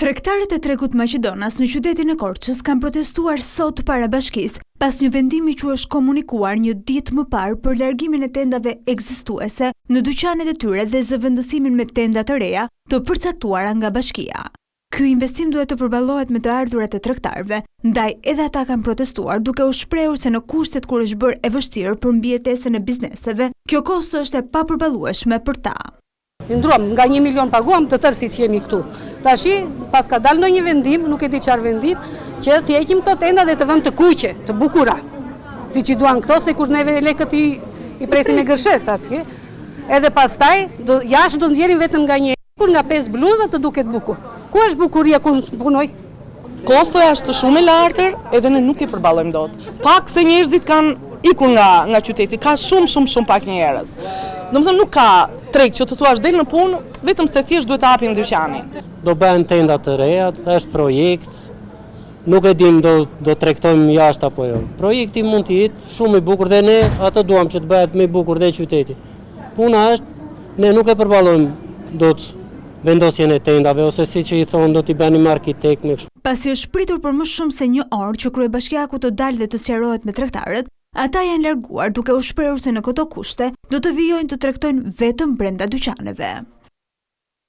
Tregtarët e tregut Maqedonas në qytetin e Korçës kanë protestuar sot para bashkisë pas një vendimi që është komunikuar një ditë më parë për largimin e tendave ekzistuese në dyqanet e tyre dhe zëvendësimin me tenda të reja të përcaktuara nga bashkia. Ky investim duhet të përballohet me të ardhurat e tregtarëve, ndaj edhe ata kanë protestuar duke u shprehur se në kushtet kur është bërë e vështirë për mbijetesën e bizneseve, kjo kosto është e papërballueshme për ta. Ndruam, nga 1 milion paguam të tërë si që jemi këtu. Tashi, pas ka dalë ndonjë vendim, nuk e di çfarë vendim, që të heqim këto tenda dhe të vëmë të kuqe, të bukura. Si që duan këto, se kur neve lekët i presim me gërsheth atje. Edhe pastaj, jashtë do nxjerrim vetëm nga një kur nga 5 bluza të duket bukur. Ku është bukuria kur punoj? Kostoja është shumë e lartër, edhe ne nuk i përballojmë dot. Pak se njerëzit kanë ikur nga qyteti, ka shumë pak njerëz. Domethënë nuk ka treg që të thuash del në punë, vetëm se thjesht duhet të hapim dyqanin. Do bëhen tenda të reja, është projekt, nuk e dim do tregtojmë jashtë apo jo. Projekti mund të jetë shumë i bukur dhe ne atë duam që të bëhet më i bukur dhe qyteti. Puna është, ne nuk e përballojmë dot vendosjen e tendave, ose si që i thonë do t'i bënim arkitekt me kështu. Pasi është pritur për më shumë se një orë që kryebashkiaku të dalë dhe të sqarohet me tregtarët, ata janë larguar duke u shprehur se në këto kushte do të vijojnë të tregtojnë vetëm brenda dyqaneve.